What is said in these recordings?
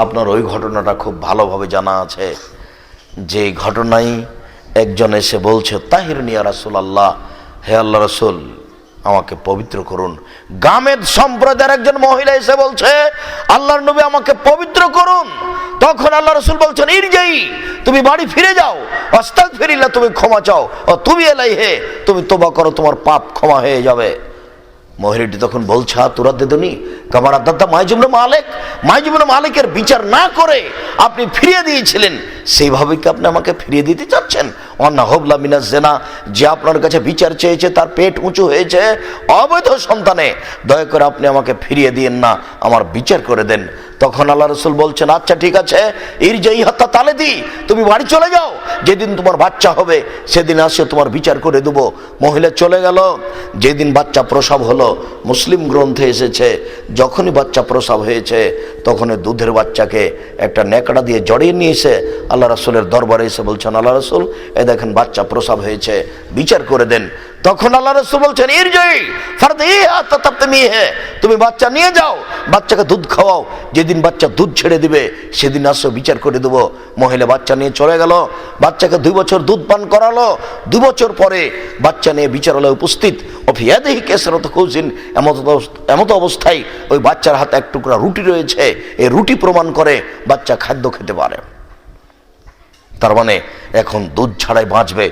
আপনার ওই ঘটনাটা খুব ভালোভাবে জানা আছে, যে ঘটনায় একজন এসে বলছে তাহিরুন ইয়া রাসূলুল্লাহ, হে আল্লাহ রাসূল আমাকে পবিত্র করুন। গামেদ সম্প্রদায়ের একজন মহিলা এসে বলছে আল্লাহর নবী আমাকে পবিত্র করুন। তখন আল্লাহ রাসূল বলছেন ইরজাই, তুমি বাড়ি ফিরে যাও, আস্তাগফিরিল্লাহ, তুমি ক্ষমা চাও, ও তুমি ইলাইহি, তুমি তওবা করো, তোমার পাপ ক্ষমা হয়ে যাবে। মহিলাটি তখন বলছে তুরাদ্দিদুনি কামা রাদ্দাতা মাইজুবনে মালিক, মাইজুবনে মালিকের বিচার না করে আপনি ফিরিয়ে দিয়েছিলেন, সেইভাবে কি আপনি আমাকে ফিরিয়ে দিতে চাচ্ছেন? অন্না হবলা মিনাজ জেনা, যে আপনার কাছে বিচার চেয়েছে তার পেট উঁচু হয়েছে অবৈধ সন্তানে, দয়া করে আপনি আমাকে ফিরিয়ে দিয়েন না, আমার বিচার করে দেন। তখন আল্লাহ রাসূল বলছেন আচ্ছা ঠিক আছে, ইরজাই হাত্তা তালেদি, তুমি বাড়ি চলে যাও, যেদিন তোমার বাচ্চা হবে সেদিন আসে তোমার বিচার করে দেবো। মহিলা চলে গেল। যেদিন বাচ্চা প্রসব হলো, মুসলিম গ্রন্থে এসেছে যখনই বাচ্চা প্রসব হয়েছে তখনই দুধের বাচ্চাকে একটা নেকড়া দিয়ে জড়িয়ে নিয়েছে আল্লাহ রাসূলের দরবারে এসে বলছেন আল্লাহ রাসূল এই দেখেন বাচ্চা প্রসব হয়েছে, বিচার করে দেন। তখন আল্লাহ রাসূল বলছেন ইরজাই ফারদিহা তাতাবতিমিহে, তুমি বাচ্চা নিয়ে যাও, বাচ্চাকে দুধ খাওয়াও, যেদিন বাচ্চা দুধ ছেড়ে দিবে সেদিন আসো, বিচার করে দেবো। মহিলা বাচ্চা নিয়ে চলে গেল, বাচ্চাকে 2 বছর দুধ পান করালো। 2 বছর পরে বাচ্চা নিয়ে বিচারালয়ে উপস্থিত, অফিয়াদেহি কেসরত খুজিন, এমত অবস্থায় ওই বাচ্চার হাতে এক টুকরা রুটি রয়েছে, এই রুটি প্রমাণ করে বাচ্চা খাদ্য খেতে পারে, তার মানে এখন দুধ ছাড়াই বাঁচবে।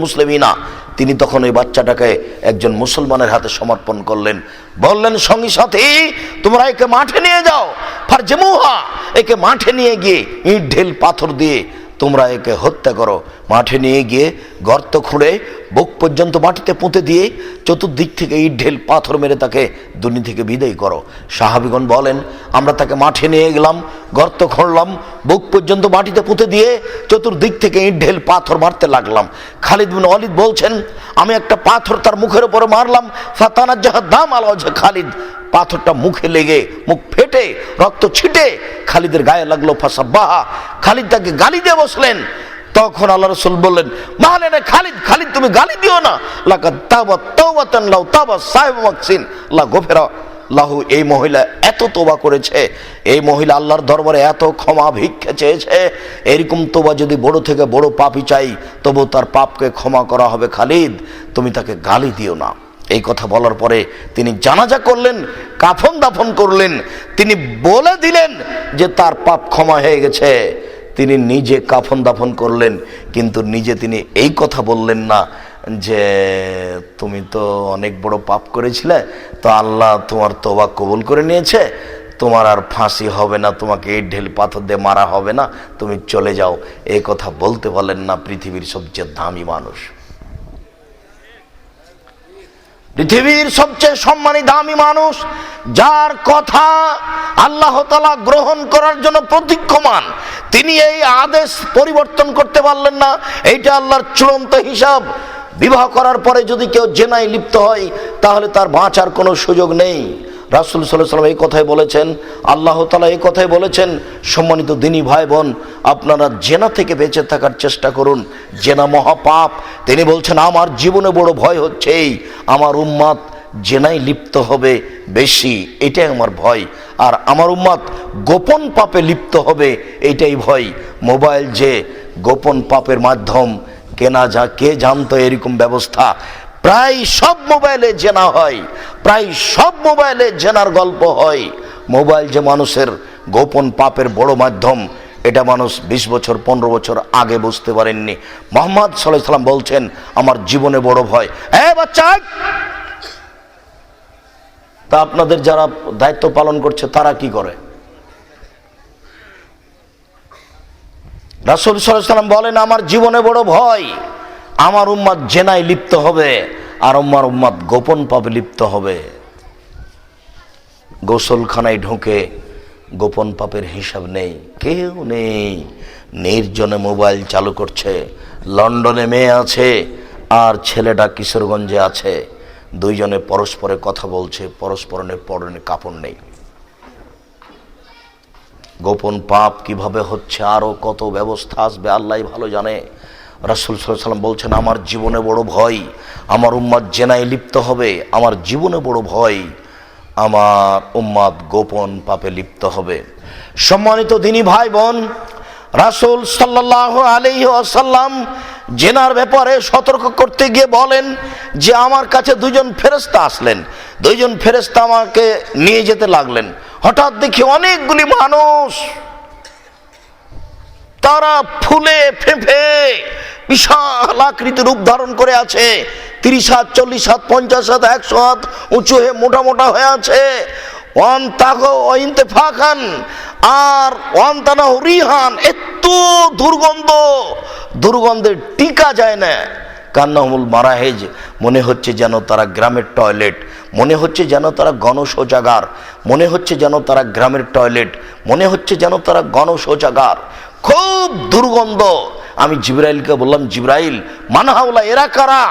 মুসলিমিনা, তিনি তখন ওই বাচ্চাটাকে একজন মুসলমানের হাতে সমর্পণ করলেন, বললেন সঙ্গী সাথী তোমরা একে মাঠে নিয়ে যাও, ফারজমুহা, একে মাঠে নিয়ে গিয়ে ইট ঢিল পাথর দিয়ে তোমরা একে হত্যা করো। মাঠে নিয়ে গিয়ে গর্ত খুঁড়ে বুক পর্যন্ত মাটিতে পুঁতে দিয়ে চতুর্দিক থেকে ইট ঢিল পাথর মেরে তাকে দুনিয়া থেকে বিদায় করো। সাহাবীগণ বলেন আমরা তাকে মাঠে নিয়ে গেলাম, গর্ত খুঁড়লাম, বুক পর্যন্ত মাটিতে পুঁতে দিয়ে চতুর্দিক থেকে ইট ঢিল পাথর মারতে লাগলাম। খালিদ বিন ওয়ালিদ বলছেন আমি একটা পাথর তার মুখের উপরে মারলাম, ফাতানাজ্জাহা দাম আলা ওয়াজহি খালিদ, পাথরটা মুখে লেগে মুখ ফেটে রক্ত ছিটে খালিদের গায়ে লাগলো। ফাসাব্বাহা, খালিদ তাকে গালি দিয়ে বসলেন। তখন আল্লাহ রাসূল বললেন মাহলেনে খালিদ, খালিদ তুমি গালি দিও না, লাকাদ তাওবা তাওবাতান লাউ তাওবা সাহিবু মাকসিন লা গফিরা লাহু, এই মহিলা এত তোবা করেছে, এই মহিলা আল্লাহর দরবারে এত ক্ষমা ভিক্ষা চেয়েছে, এরকম তোবা যদি বড় থেকে বড় পাপই চাই তবু তার পাপকে ক্ষমা করা হবে। খালিদ তুমি তাকে গালি দিও না। এই কথা বলার পরে তিনি জানাজা করলেন, কাফন দাফন করলেন, তিনি বলে দিলেন যে তার পাপ ক্ষমা হয়ে গেছে। তিনি নিজে কাফন দাফন করলেন, কিন্তু নিজে তিনি এই কথা বললেন না যে তুমি তো অনেক বড় পাপ করেছিলে, তো আল্লাহ তোমার তওবা কবুল করে নিয়েছে, তোমার আর ফাঁসি হবে না, তোমাকে এই ঢেল পাথর দিয়ে মারা হবে না, তুমি চলে যাও, এই কথা বলতে বলেন না পৃথিবীর সবচেয়ে দামি মানুষ, পৃথিবীর সবচেয়ে সম্মানী দামি মানুষ, যার কথা আল্লাহ তাআলা গ্রহণ করার জন্য প্রতীক্ষমান, তিনি এই আদেশ পরিবর্তন করতে পারলেন না। এইটা আল্লাহর চূড়ান্ত হিসাব। বিবাহ করার পরে যদি কেউ জেনায় লিপ্ত হয় তাহলে তার বাঁচার কোনো সুযোগ নেই। রাসূল সাল্লাল্লাহু আলাইহি ওয়াসাল্লাম এই কথাই বলেছেন, আল্লাহ তাআলা এই কথাই বলেছেন। সম্মানিত দিনী ভাই বোন, আপনারা জেনা থেকে বেঁচে থাকার চেষ্টা করুন, জেনা মহাপাপ। তিনি বলছেন আমার জীবনে বড় ভয় হচ্ছে এই আমার উম্মত জেনায় লিপ্ত হবে বেশি, এটাই আমার ভয়, আর আমার উম্মত গোপন পাপে লিপ্ত হবে এটাই ভয়। মোবাইল যে গোপন পাপের মাধ্যম, কেনা যা কে জানতো এরকম ব্যবস্থা, প্রায় সব মোবাইলে জেনা হয়, প্রায় সব মোবাইলে জেনার গল্প হয়। মোবাইল যে মানুষের গোপন পাপের বড় মাধ্যম, এটা মানুষ 20 বছর 15 বছর আগে বুঝতে পারেননি। মুহাম্মদ সাল্লাল্লাহু আলাইহি ওয়াসাল্লাম বলছেন আমার জীবনে বড় ভয়। বাচ্চা, তা আপনাদের যারা দায়িত্ব পালন করছে তারা কি করে? রাসূল সাল্লাল্লাহু আলাইহি ওয়াসাল্লাম বলেন আমার জীবনে বড় ভয়, আমার উম্মত জেনায় লিপ্ত হবে আর আমার উম্মত গোপন পাপে লিপ্ত হবে। গোসলখানায় ঢুকে গোপন পাপের হিসাব নেই, কেউ নেই, নির্জনে মোবাইল চালু করছে। লন্ডনে মেয়ে আছে আর ছেলেটা কিশোরগঞ্জে আছে, দুইজনে পরস্পরে কথা বলছে, পরস্পরের পরনে কাপড় নেই। গোপন পাপ কিভাবে হচ্ছে, আরো কত ব্যবস্থা আসবে আল্লাহ ভালো জানে। রাসূল সাল্লাল্লাহু আলাইহি ওয়াসাল্লাম বলছেন আমার জীবনে বড় ভয়, আমার উম্মত জেনায় লিপ্ত হবে, আমার জীবনে বড় ভয়। আমার উম্মাত গোপন পাপে লিপ্ত হবে। সম্মানিত দিনী ভাই বোন, রাসূল সাল্লাল্লাহু আলাইহি ওয়াসাল্লাম জেনার ব্যাপারে সতর্ক করতে গিয়ে বলেন যে আমার কাছে দুইজন ফেরেশতা আসলেন, দুইজন ফেরেশতা আমাকে নিয়ে যেতে লাগলেন। হঠাৎ দেখি অনেকগুলি মানুষ, তারা ফুলে ফেঁপে বিশাল আকৃতির রূপ ধারণ করে আছে। 30 হাত, 40 হাত, 50 হাত, 100 হাত উঁচু হয়ে মোটা মোটা হয়ে আছে। আর রিহান, এত দুর্গন্ধ, দুর্গন্ধের টিকা যায় না। কান্নাহুল মারাহেজ, মনে হচ্ছে যেন তারা গ্রামের টয়লেট, মনে হচ্ছে যেন তারা গণশৌচাগার, মনে হচ্ছে যেন তারা গ্রামের টয়লেট, মনে হচ্ছে যেন তারা গণশৌচাগার, খুব দুর্গন্ধ। আমি জিবরাইলকে বললাম, জিবরাইল মানহাউলা, এরা কারা?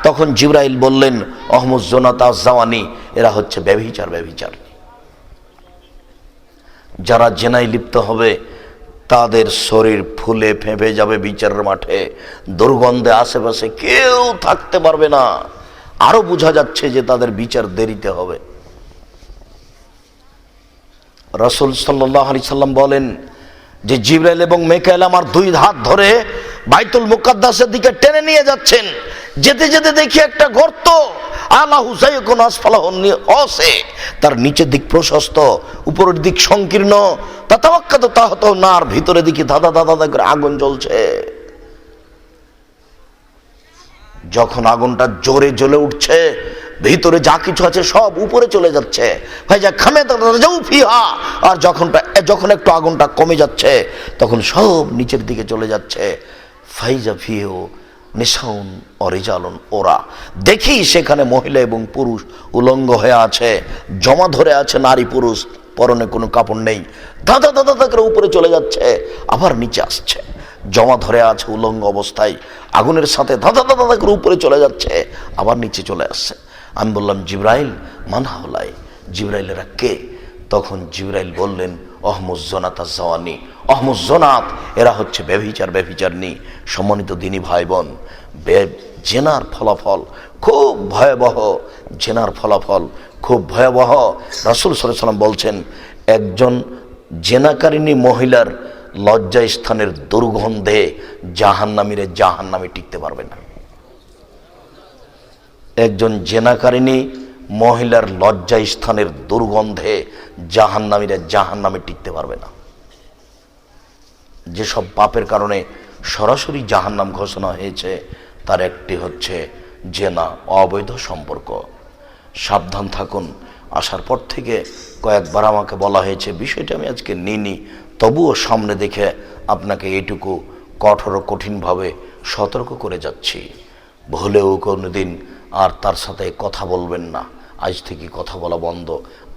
তখন জিবরাইল বললেন, অহমদ জোনাতা জাওয়ানি, এরা হচ্ছে ব্যভিচার, ব্যভিচার। যারা জেনায় লিপ্ত হবে তাদের শরীর ফুলে ফেঁপে যাবে বিচারের মাঠে, দুর্গন্ধে আশেপাশে কেউ থাকতে পারবে না। আরো বোঝা যাচ্ছে যে তাদের বিচার দেরিতে হবে। রাসূল সাল্লাল্লাহু আলাইহি সাল্লাম বলেন যে জিবরাইল এবং মিকাইল আমার দুই হাত ধরে বাইতুল মুকাদ্দাসের দিকে টেনে নিয়ে যাচ্ছেন। যেতে যেতে দেখি একটা গর্ত, আলাহু যায়কুন আসফালাহু অসে, তার নিচের দিক প্রশস্ত, উপরের দিক সংকীর্ণ। তাতাওয়াক্কাতু তাহতাহু নার, ভিতরে দেখি দাদা দাদা করে আগুন জ্বলছে। যখন আগুনটা জোরে জ্বলে উঠছে, ভিতরে যা কিছু আছে সব উপরে চলে যাচ্ছে। আর যখন একটু আগুনটা কমে যাচ্ছে তখন সব নিচের দিকে চলে যাচ্ছে। ফাইজা ফিহু নিসাউন অরিজালুন, ওরা দেখি সেখানে মহিলা এবং পুরুষ উলঙ্গ হয়ে আছে, জমা ধরে আছে নারী পুরুষ, পরনে কোনো কাপড় নেই। দাদা দাদা করে উপরে চলে যাচ্ছে, আবার নিচে আসছে, জমা ধরে আছে উলঙ্গ অবস্থায়, আগুনের সাথে দাদা দাদা করে উপরে চলে যাচ্ছে, আবার নিচে চলে আসছে। আমি বললাম, জিবরাইল মান হাওলাই, জিবরাইলেরা কে? তখন জিবরাইল বললেন, অহমুজ জোনাত জাওয়ানি, অহমুজ জোনাত, এরা হচ্ছে ব্যভিচার, ব্যভিচারনি। সম্মানিত দিনী ভাই বোন, জেনার ফলাফল খুব ভয়াবহ, জেনার ফলাফল খুব ভয়াবহ। রাসূল সাল্লাল্লাহু আলাইহি ওয়াসাল্লাম বলছেন, একজন জেনাকারিনী মহিলার লজ্জা স্থানের দুর্গন্ধে জাহান্নামী টিকতে পারবে না। একজন জেনাকারিনী মহিলার লজ্জা স্থানের দুর্গন্ধে জাহান্নামী টিকতে পারবে না। যেসব পাপের কারণে সরাসরি জাহান্নাম ঘোষণা হয়েছে তার একটি হচ্ছে জেনা, অবৈধ সম্পর্ক। সাবধান থাকুন। আসার পর থেকে কয়েকবার আমাকে বলা হয়েছে, বিষয়টা আমি আজকে নিইনি, তবুও সামনে দেখে আপনাকে এইটুকু কঠিনভাবে সতর্ক করে যাচ্ছি, ভুলেও কোনোদিন আর তার সাথে কথা বলবেন না। আজ থেকে কথা বলা বন্ধ।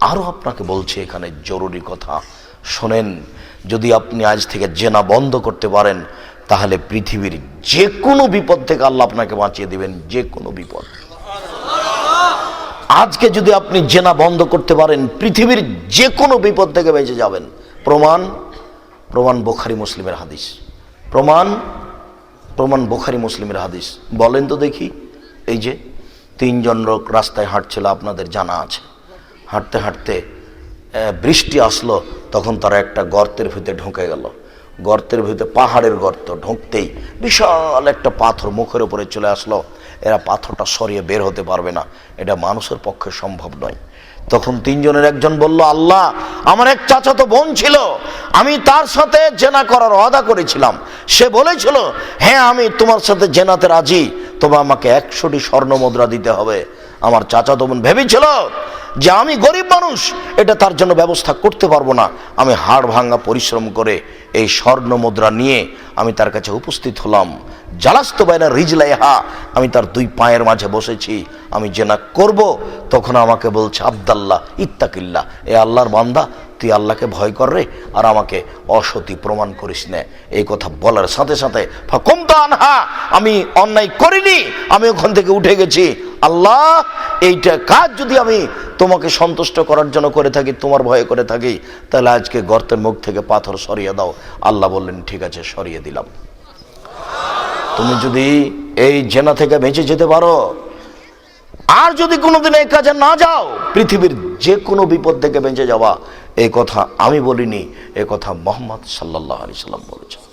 আরও আপনাকে বলছি এখানে জরুরি কথা শোনেন, যদি আপনি আজ থেকে জেনা বন্ধ করতে পারেন তাহলে পৃথিবীর যে কোনো বিপদ থেকে আল্লাহ আপনাকে বাঁচিয়ে দিবেন, যে কোনো বিপদ। আজকে যদি আপনি জেনা বন্ধ করতে পারেন পৃথিবীর যে কোনো বিপদ থেকে বেঁচে যাবেন। প্রমাণ বুখারী মুসলিমের হাদিস, প্রমাণ বুখারী মুসলিমের হাদিস। বলেন তো দেখি, এই যে 3 জন লোক রাস্তায় হাঁটছিল, আপনাদের জানা আছে, হাঁটতে হাঁটতে বৃষ্টি আসলো, তখন তারা একটা গর্তের ভিতরে ঢুকে গেল। গর্তের ভিতরে, পাহাড়ের গর্ত, ঢুকতেই বিশাল একটা পাথর মুখের উপরে চলে আসলো। এরা পাথরটা সরিয়ে বের হতে পারবে না, এটা মানুষের পক্ষে সম্ভব নয়। তখন 3 জনের একজন বলল, আল্লাহ, আমার এক চাচাতো বোন ছিল, আমি তার সাথে জেনা করার ওয়াদা করেছিলাম। সে বলেছিল, হ্যাঁ আমি তোমার সাথে জেনাতে রাজি, তবে আমাকে 100টি স্বর্ণ মুদ্রা দিতে হবে। আমার চাচাতো বোন ভেবেছিল যে আমি গরিব মানুষ, এটা তার জন্য ব্যবস্থা করতে পারবো না। আমি হাড় ভাঙা পরিশ্রম করে এই স্বর্ণ মুদ্রা নিয়ে আমি তার কাছে উপস্থিত হলাম। জালাস্তু বাইনা রিজলাইহা, আমি তার 2 পায়ের মাঝে বসেছি, আমি জেনা করব। তখন আমাকে বলছে, আব্দাল্লাহ ইত্তাকিল্লাহ, এ আল্লাহর বান্দা, তুই আল্লাহকে ভয় কর রে, আর আমাকে অসতী প্রমাণ করিস না। এই কথা বলার সাথে সাথে ফাকুমতু আনহা, আমি অন্যায় করিনি, আমি ওখান থেকে উঠে গেছি। আল্লাহ, এইটা কাজ যদি আমি তোমাকে সন্তুষ্ট করার জন্য করে থাকি, তোমার ভয়ে করে থাকি, তাহলে আজকে গর্তের মুখ থেকে পাথর সরিয়ে দাও। আল্লাহ বললেন, ঠিক আছে, সরিয়ে দিলাম। তুমি যদি এই জেনা থেকে বেঁচে যেতে পারো, আর যদি কোনোদিন এই কাজে না যাও, পৃথিবীর যে কোনো বিপদ থেকে বেঁচে যাওয়া, এই কথা আমি বলিনি, এ কথা মুহাম্মদ সাল্লাল্লাহু আলাইহি সাল্লাম বলেছেন।